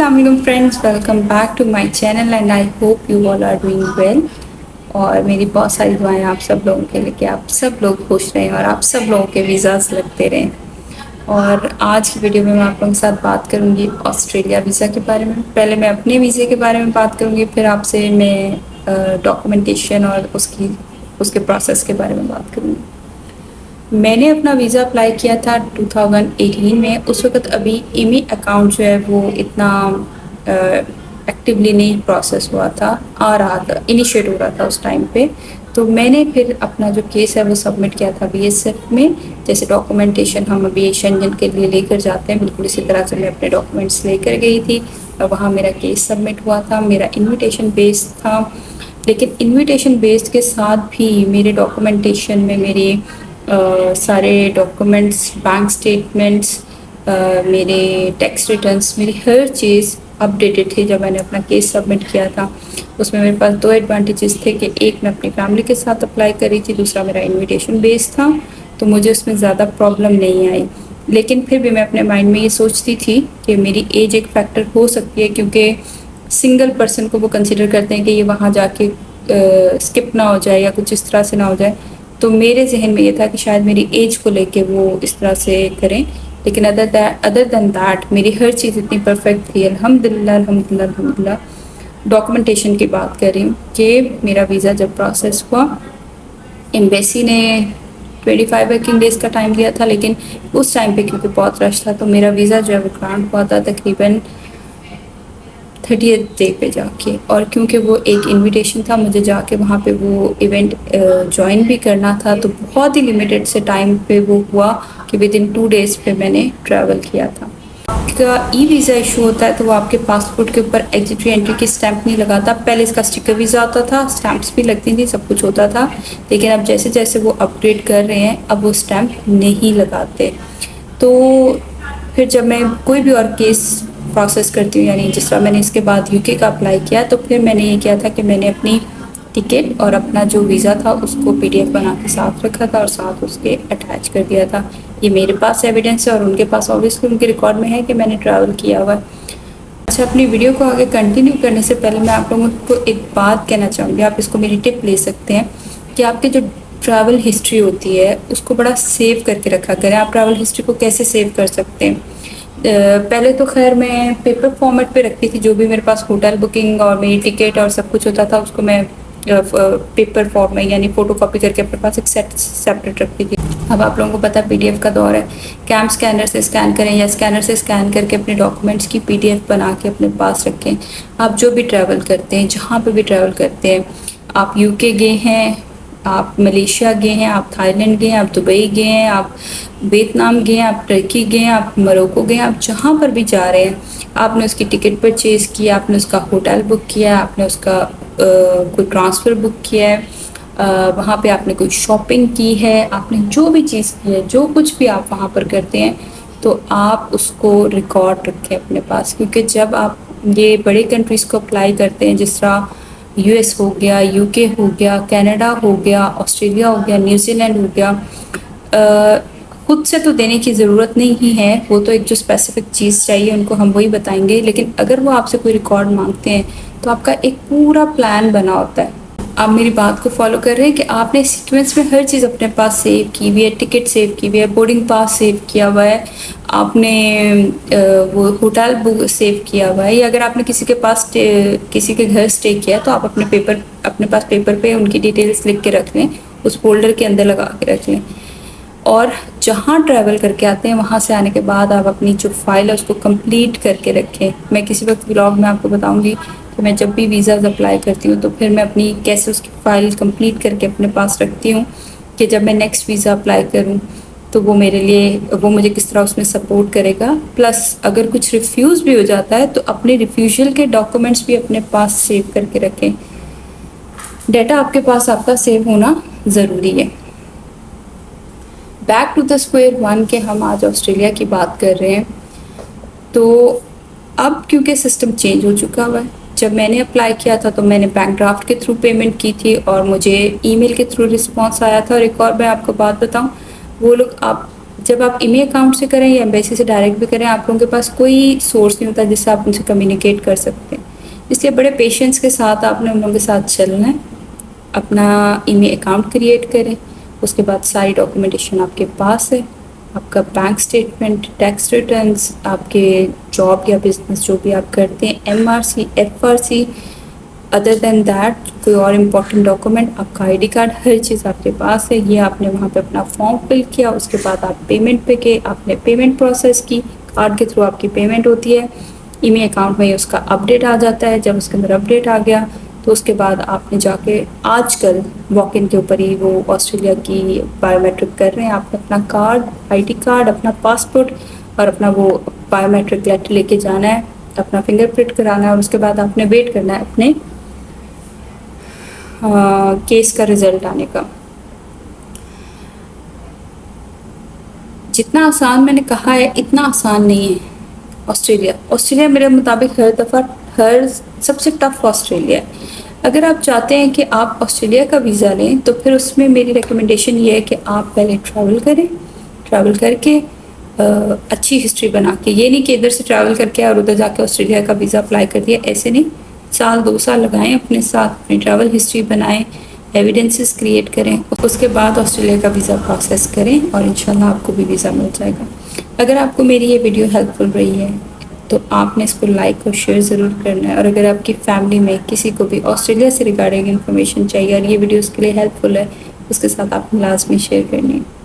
Assalamualaikum friends, welcome back to my channel and I hope you all are doing well। और मेरी बहुत सारी दुआएं आप सब लोगों के लिए कि आप सब लोग खुश रहें और आप सब लोगों के वीज़ास लगते रहें। और आज की वीडियो में मैं आप लोगों के साथ बात करूंगी ऑस्ट्रेलिया वीज़ा के बारे में। पहले मैं अपने वीज़े के बारे में बात करूंगी, फिर आपसे मैं डॉक्यूमेंटेशन और उसके प्रोसेस के बारे में बात करूँगी। मैंने अपना वीज़ा अप्लाई किया था 2018 में। उस वक्त अभी ईमी अकाउंट जो है वो इतना एक्टिवली नहीं प्रोसेस हुआ था, आ रहा था, इनिशिएट हो रहा था उस टाइम पे। तो मैंने फिर अपना जो केस है वो सबमिट किया था बीएसएफ में। जैसे डॉक्यूमेंटेशन हम अभी शेंजन के लिए लेकर जाते हैं, बिल्कुल इसी तरह से मैं अपने डॉक्यूमेंट्स लेकर गई थी और वहाँ मेरा केस सबमिट हुआ था। मेरा इन्विटेशन बेस्ड था, लेकिन इन्विटेशन बेस्ड के साथ भी मेरे डॉक्यूमेंटेशन में मेरे सारे डॉक्यूमेंट्स, बैंक स्टेटमेंट्स, मेरे टैक्स रिटर्न्स, मेरी हर चीज़ अपडेटेड थी। जब मैंने अपना केस सबमिट किया था उसमें मेरे पास दो एडवांटेजेस थे कि एक मैं अपनी फैमिली के साथ अप्लाई कर रही थी, दूसरा मेरा इन्विटेशन बेस्ड था, तो मुझे उसमें ज़्यादा प्रॉब्लम नहीं आई। लेकिन फिर भी मैं अपने माइंड में ये सोचती थी कि मेरी एज एक फैक्टर हो सकती है, क्योंकि सिंगल पर्सन को वो कंसिडर करते हैं कि ये वहाँ जाके स्किप ना हो जाए या कुछ इस तरह से ना हो जाए। तो मेरे जहन में ये था कि शायद मेरी एज को लेके वो इस तरह से करें, लेकिन अदर देन दैट मेरी हर चीज़ इतनी परफेक्ट थी। अल्हम्दुलिल्लाह अल्हम्दुलिल्लाह अल्हम्दुलिल्लाह। डॉक्यूमेंटेशन की बात कर रही हूँ कि मेरा वीज़ा जब प्रोसेस हुआ, एम्बेसी ने 25 वर्किंग डेज़ का टाइम दिया था, लेकिन उस टाइम पे क्योंकि बहुत रश था तो मेरा वीज़ा जो है वो ग्रांट हुआ था तकरीबन 30th डे पे जाके। और क्योंकि वो एक इनविटेशन था, मुझे जाके वहाँ पे वो इवेंट ज्वाइन भी करना था, तो बहुत ही लिमिटेड से टाइम पे वो हुआ कि विद इन 2 डेज़ पे मैंने ट्रैवल किया था। आपका ई वीज़ा इशू होता है तो वो आपके पासपोर्ट के ऊपर एग्जिट एंट्री की स्टैंप नहीं लगाता। पहले इसका स्टिकर वीज़ा आता था, स्टैंप्स भी लगती थी, सब कुछ होता था, लेकिन अब जैसे जैसे वो अपग्रेड कर रहे हैं अब वो स्टैंप नहीं लगाते। तो फिर जब मैं कोई भी और केस प्रोसेस करती हूँ, यानी जिस तरह मैंने इसके बाद यूके का अप्लाई किया, तो फिर मैंने ये किया था कि मैंने अपनी टिकट और अपना जो वीज़ा था उसको पीडीएफ बना के साथ रखा था और साथ उसके अटैच कर दिया था। ये मेरे पास एविडेंस है और उनके पास ऑब्वियसली उनके रिकॉर्ड में है कि मैंने ट्रैवल किया हुआ है। अच्छा, अपनी वीडियो को आगे कंटिन्यू करने से पहले मैं आप लोगों को एक बात कहना चाहूँगी, आप इसको मेरी टिप ले सकते हैं कि आपके जो ट्रैवल हिस्ट्री होती है उसको बड़ा सेव करके रखा करें। आप ट्रैवल हिस्ट्री को कैसे सेव कर सकते हैं? पहले तो खैर मैं पेपर फॉर्मेट पे रखती थी, जो भी मेरे पास होटल बुकिंग और मेरी टिकट और सब कुछ होता था उसको मैं पेपर फॉर्म में यानी फ़ोटो कॉपी करके अपने पास एक सेट सेपरेट रखती थी। अब आप लोगों को पता है पीडीएफ का दौर है, कैम स्कैनर से स्कैन करें या स्कैनर से स्कैन करके अपने डॉक्यूमेंट्स की पीडीएफ बना के अपने पास रखें। आप जो भी ट्रैवल करते हैं, जहाँ पे भी ट्रैवल करते हैं, आप यूके गए हैं, आप मलेशिया गए हैं, आप थाईलैंड गए हैं, आप दुबई गए हैं, आप वियतनाम गए हैं, आप टर्की गए हैं, आप मोरक्को गए हैं, आप जहाँ पर भी जा रहे हैं, आपने उसकी टिकट परचेज़ किया, आपने उसका होटल बुक किया, आपने उसका कोई ट्रांसफ़र बुक किया है, वहाँ पे आपने कोई शॉपिंग की है, आपने जो भी चीज़ की है, जो कुछ भी आप वहाँ पर करते हैं, तो आप उसको रिकॉर्ड रखें अपने पास। क्योंकि जब आप ये बड़े कंट्रीज़ को अप्लाई करते हैं, जिस तरह यूएस हो गया, यूके हो गया, कनाडा हो गया, ऑस्ट्रेलिया हो गया, न्यूजीलैंड हो गया, खुद से तो देने की ज़रूरत नहीं है, वो तो एक जो स्पेसिफिक चीज़ चाहिए उनको हम वही बताएंगे। लेकिन अगर वो आपसे कोई रिकॉर्ड मांगते हैं तो आपका एक पूरा प्लान बना होता है। आप मेरी बात को फॉलो कर रहे हैं कि आपने सीक्वेंस में हर चीज़ अपने पास सेव की हुई है, टिकट सेव की हुई है, बोर्डिंग पास सेव किया हुआ है, आपने वो होटल बुक सेव किया हुआ है, या अगर आपने किसी के पास किसी के घर स्टे किया है तो आप अपने पास पेपर पे उनकी डिटेल्स लिख के रख लें, उस फोल्डर के अंदर लगा के रख लें। और जहाँ ट्रैवल करके आते हैं वहाँ से आने के बाद आप अपनी जो फाइल है उसको कंप्लीट करके रखें। मैं किसी वक्त व्लॉग में आपको बताऊँगी कि मैं जब भी वीज़ाज़ अप्लाई करती हूँ तो फिर मैं अपनी कैसे उसकी फ़ाइल कंप्लीट करके अपने पास रखती हूँ कि जब मैं नेक्स्ट वीज़ा अप्लाई करूँ तो वो मेरे लिए वो मुझे किस तरह उसमें सपोर्ट करेगा। प्लस अगर कुछ रिफ्यूज़ भी हो जाता है तो अपने रिफ्यूज़ल के डॉक्यूमेंट्स भी अपने पास सेव करके रखें। डाटा आपके पास आपका सेव होना ज़रूरी है। Back to the square one के हम आज ऑस्ट्रेलिया की बात कर रहे हैं। तो अब क्योंकि सिस्टम चेंज हो चुका हुआ है, जब मैंने अप्लाई किया था तो मैंने बैंक ड्राफ्ट के थ्रू पेमेंट की थी और मुझे ईमेल के थ्रू रिस्पांस आया था। और एक और मैं आपको बात बताऊं, वो लोग आप जब आप ईमेल अकाउंट से करें या एम्बेसी से डायरेक्ट भी करें, आप लोगों के पास कोई सोर्स नहीं होता जिससे आप उनसे कम्युनिकेट कर सकते हैं। इसलिए बड़े पेशेंस के साथ आपने उन लोगों के साथ चलना है। अपना ईमेल अकाउंट क्रिएट करें, उसके बाद सारी डॉक्यूमेंटेशन आपके पास है, आपका बैंक स्टेटमेंट, टैक्स रिटर्न्स, आपके जॉब या बिजनेस जो भी आप करते हैं, MRC, FRC, other than that कोई और इम्पोर्टेंट डॉक्यूमेंट, आपका ID कार्ड, हर चीज़ आपके पास है। ये आपने वहाँ पे अपना फॉर्म फिल किया, उसके बाद आप पेमेंट पे गए, आपने पेमेंट प्रोसेस की, कार्ड के थ्रू आपकी पेमेंट होती है, ईमेल अकाउंट में उसका अपडेट आ जाता है। जब उसके अंदर अपडेट आ गया तो उसके बाद आपने जाके आजकल वॉक इन के ऊपर ही वो ऑस्ट्रेलिया की बायोमेट्रिक कर रहे हैं। आपने अपना कार्ड, ID कार्ड, अपना पासपोर्ट और अपना वो बायोमेट्रिक लेटर लेके जाना है, अपना फिंगरप्रिंट कराना है और उसके बाद आपने वेट करना है अपने केस का रिजल्ट आने का। जितना आसान मैंने कहा है इतना आसान नहीं है ऑस्ट्रेलिया मेरे मुताबिक हर सबसे टफ ऑस्ट्रेलिया है। अगर आप चाहते हैं कि आप ऑस्ट्रेलिया का वीज़ा लें तो फिर उसमें मेरी रिकमेंडेशन ये है कि आप पहले ट्रैवल करके अच्छी हिस्ट्री बना के, ये नहीं कि इधर से ट्रैवल करके और उधर जाके ऑस्ट्रेलिया का वीज़ा अप्लाई कर दिया, ऐसे नहीं। 1-2 साल लगाएं अपने साथ, अपनी ट्रैवल हिस्ट्री बनाएं, एविडेंसेस क्रिएट करें, उसके बाद ऑस्ट्रेलिया का वीज़ा प्रोसेस करें और इंशाल्लाह आपको भी वीज़ा मिल जाएगा। अगर आपको मेरी ये वीडियो हेल्पफुल रही है तो आपने इसको लाइक और शेयर ज़रूर करना है, और अगर आपकी फैमिली में किसी को भी ऑस्ट्रेलिया से रिगार्डिंग इन्फॉर्मेशन चाहिए और ये वीडियो उसके लिए हेल्पफुल है, उसके साथ आपने लाजमी शेयर करनी है।